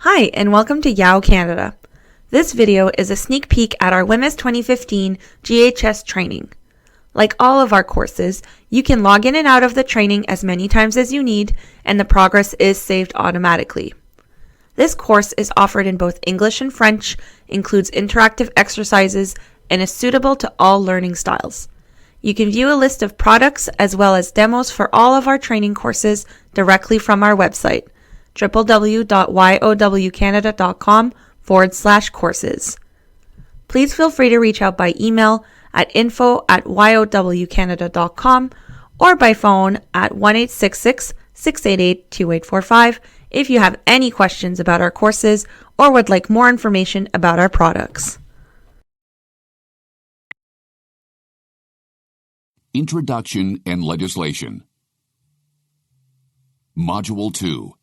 Hi, and welcome to YOW Canada. This video is a sneak peek at our WHMIS 2015 GHS training. Like all of our courses, you can log in and out of the training as many times as you need, and the progress is saved automatically. This course is offered in both English and French, includes interactive exercises, and is suitable to all learning styles. You can view a list of products as well as demos for all of our training courses directly from our website, www.yowcanada.com/courses. Please feel free to reach out by email at info@yowcanada.com or by phone at 1-866-688-2845 if you have any questions about our courses or would like more information about our products. Introduction and Legislation. Module 2.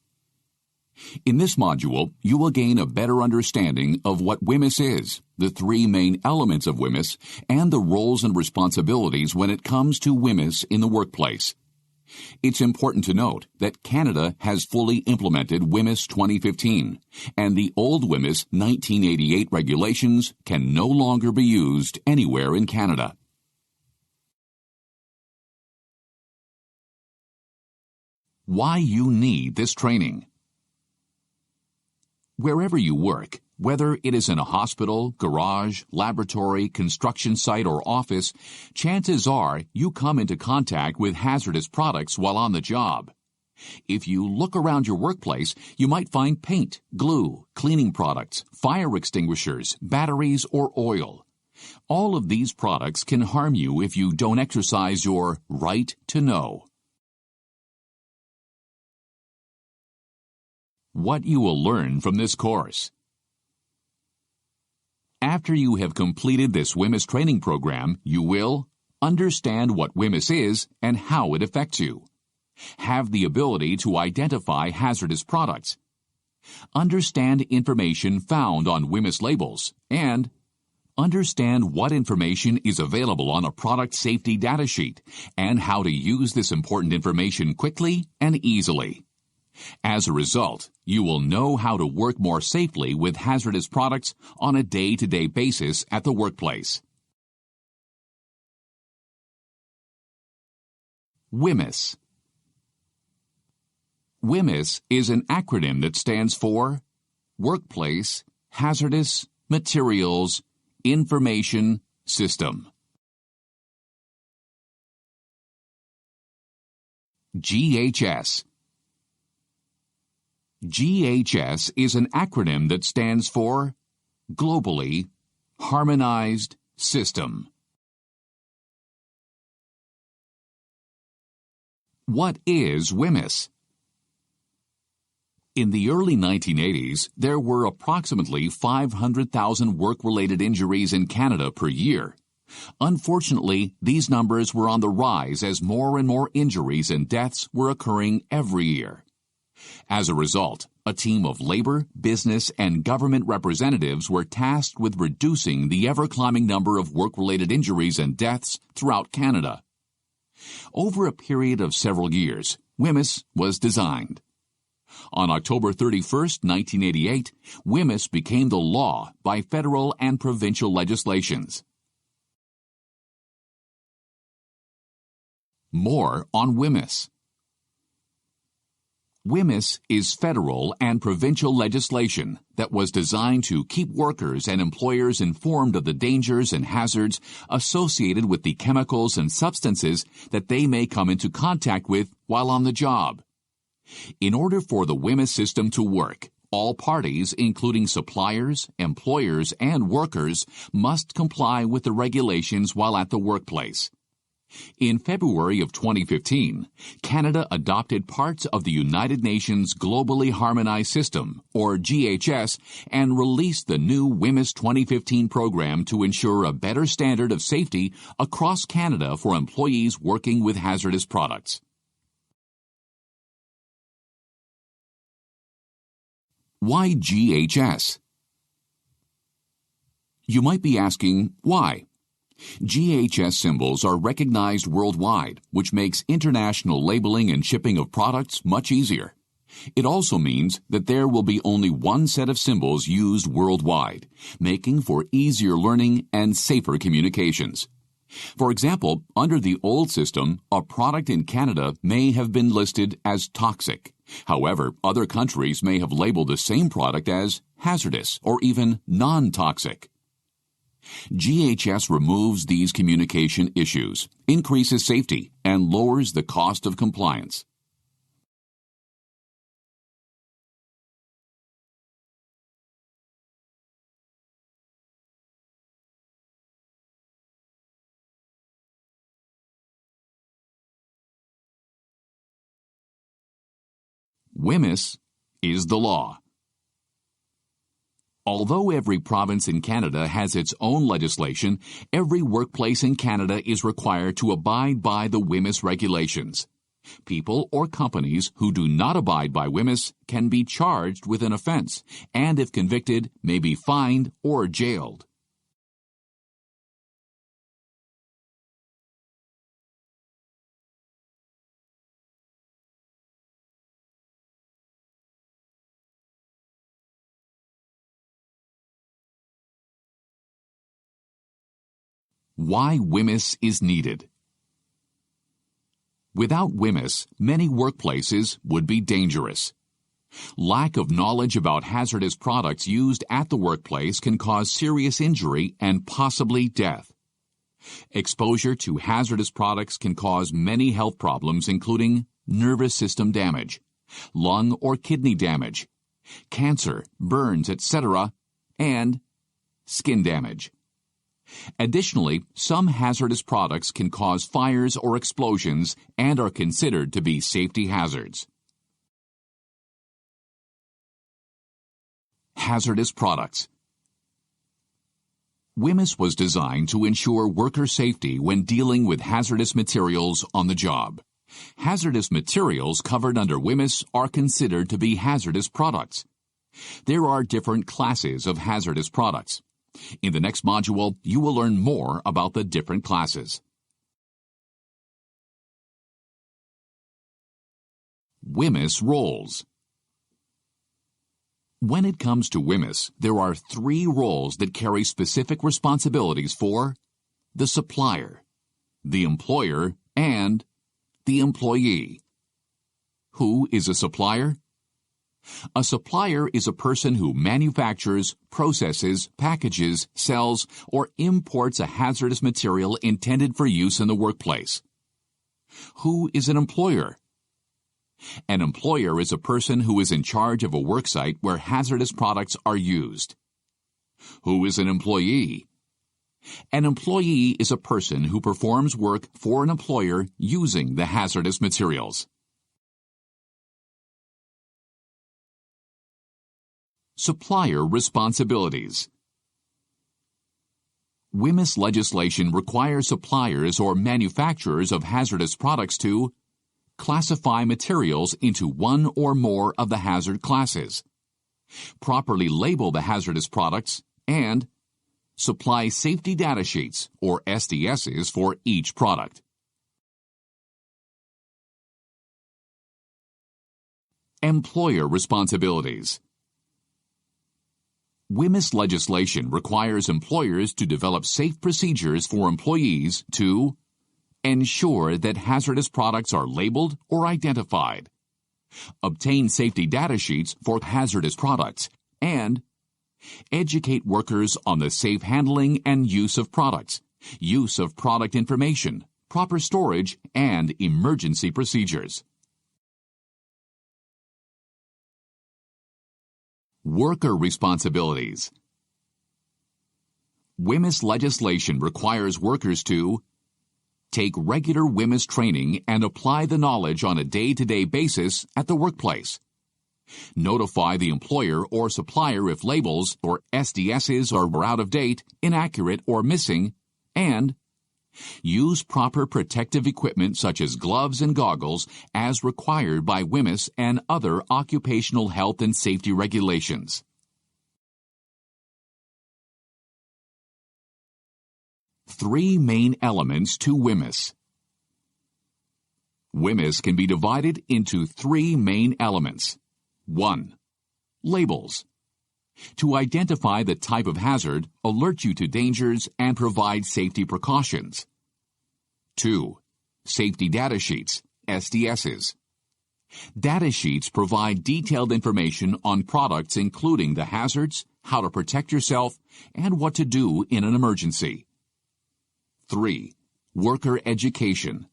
In this module, you will gain a better understanding of what WHMIS is, the three main elements of WHMIS, and the roles and responsibilities when it comes to WHMIS in the workplace. It's important to note that Canada has fully implemented WHMIS 2015, and the old WHMIS 1988 regulations can no longer be used anywhere in Canada. Why you need this training. Wherever you work, whether it is in a hospital, garage, laboratory, construction site, or office, chances are you come into contact with hazardous products while on the job. If you look around your workplace, you might find paint, glue, cleaning products, fire extinguishers, batteries, or oil. All of these products can harm you if you don't exercise your right to know. What you will learn from this course. After you have completed this WHMIS training program, you will understand what WHMIS is and how it affects you, have the ability to identify hazardous products, understand information found on WHMIS labels, and understand what information is available on a product safety data sheet and how to use this important information quickly and easily. As a result, you will know how to work more safely with hazardous products on a day-to-day basis at the workplace. WHMIS. WHMIS is an acronym that stands for Workplace Hazardous Materials Information System. GHS. GHS is an acronym that stands for Globally Harmonized System. What is WHMIS? In the early 1980s, there were approximately 500,000 work-related injuries in Canada per year. Unfortunately, these numbers were on the rise as more and more injuries and deaths were occurring every year. As a result, a team of labor, business, and government representatives were tasked with reducing the ever-climbing number of work-related injuries and deaths throughout Canada. Over a period of several years, WHMIS was designed. On October 31, 1988, WHMIS became the law by federal and provincial legislations. More on WHMIS. WHMIS is federal and provincial legislation that was designed to keep workers and employers informed of the dangers and hazards associated with the chemicals and substances that they may come into contact with while on the job. In order for the WHMIS system to work, all parties, including suppliers, employers, and workers, must comply with the regulations while at the workplace. In February of 2015, Canada adopted parts of the United Nations Globally Harmonized System, or GHS, and released the new WHMIS 2015 program to ensure a better standard of safety across Canada for employees working with hazardous products. Why GHS? You might be asking, why? GHS symbols are recognized worldwide, which makes international labeling and shipping of products much easier. It also means that there will be only one set of symbols used worldwide, making for easier learning and safer communications. For example, under the old system, a product in Canada may have been listed as toxic. However, other countries may have labeled the same product as hazardous or even non-toxic. GHS removes these communication issues, increases safety, and lowers the cost of compliance. WHMIS is the law. Although every province in Canada has its own legislation, every workplace in Canada is required to abide by the WHMIS regulations. People or companies who do not abide by WHMIS can be charged with an offense, and if convicted, may be fined or jailed. Why WHMIS is needed. Without WHMIS, many workplaces would be dangerous. Lack of knowledge about hazardous products used at the workplace can cause serious injury and possibly death. Exposure to hazardous products can cause many health problems, including nervous system damage, lung or kidney damage, cancer, burns, etc., and skin damage. Additionally, some hazardous products can cause fires or explosions and are considered to be safety hazards. Hazardous products. WHMIS was designed to ensure worker safety when dealing with hazardous materials on the job. Hazardous materials covered under WHMIS are considered to be hazardous products. There are different classes of hazardous products. In the next module, you will learn more about the different classes. WHMIS roles. When it comes to WHMIS, there are 3 roles that carry specific responsibilities for the supplier, the employer, and the employee. Who is a supplier? A supplier is a person who manufactures, processes, packages, sells, or imports a hazardous material intended for use in the workplace. Who is an employer? An employer is a person who is in charge of a worksite where hazardous products are used. Who is an employee? An employee is a person who performs work for an employer using the hazardous materials. Supplier responsibilities. WHMIS legislation requires suppliers or manufacturers of hazardous products to classify materials into one or more of the hazard classes, properly label the hazardous products, and supply safety data sheets, or SDSs, for each product. Employer responsibilities. WHMIS legislation requires employers to develop safe procedures for employees to ensure that hazardous products are labeled or identified, obtain safety data sheets for hazardous products, and educate workers on the safe handling and use of products, use of product information, proper storage, and emergency procedures. Worker responsibilities. WHMIS legislation requires workers to take regular WHMIS training and apply the knowledge on a day-to-day basis at the workplace. Notify the employer or supplier if labels or SDSs are out of date, inaccurate, or missing, and use proper protective equipment such as gloves and goggles as required by WHMIS and other occupational health and safety regulations. Three main elements to WHMIS. WHMIS can be divided into 3 main elements: 1. Labels. To identify the type of hazard, alert you to dangers, and provide safety precautions. 2. Safety data sheets, SDSs. Data sheets provide detailed information on products including the hazards, how to protect yourself, and what to do in an emergency. 3. Worker education.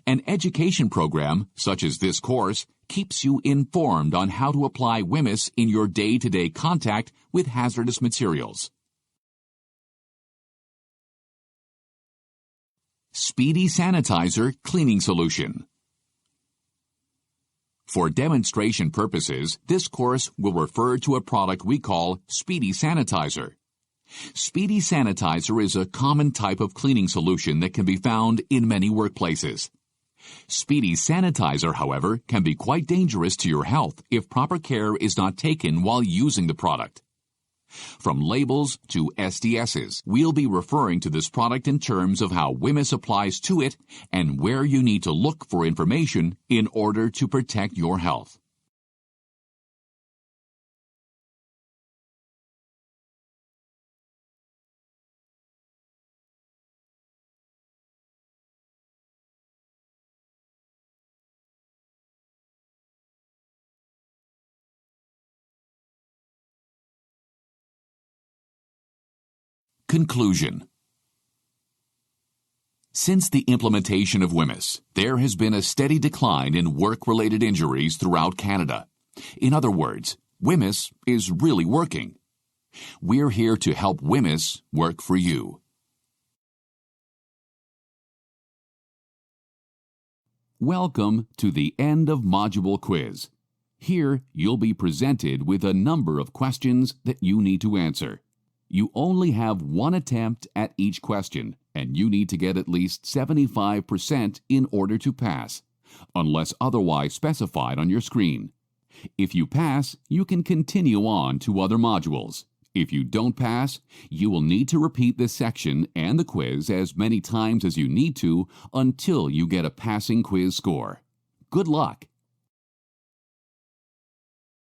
An education program, such as this course, keeps you informed on how to apply WHMIS in your day-to-day contact with hazardous materials. Speedy Sanitizer Cleaning Solution. For demonstration purposes, this course will refer to a product we call Speedy Sanitizer. Speedy Sanitizer is a common type of cleaning solution that can be found in many workplaces. Speedy Sanitizer, however, can be quite dangerous to your health if proper care is not taken while using the product. From labels to SDSs, we'll be referring to this product in terms of how WHMIS applies to it and where you need to look for information in order to protect your health. Conclusion. Since the implementation of WHMIS, there has been a steady decline in work-related injuries throughout Canada. In other words, WHMIS is really working. We're here to help WHMIS work for you. Welcome to the end of module quiz. Here, you'll be presented with a number of questions that you need to answer. You only have one attempt at each question, and you need to get at least 75% in order to pass, unless otherwise specified on your screen. If you pass, you can continue on to other modules. If you don't pass, you will need to repeat this section and the quiz as many times as you need to until you get a passing quiz score. Good luck!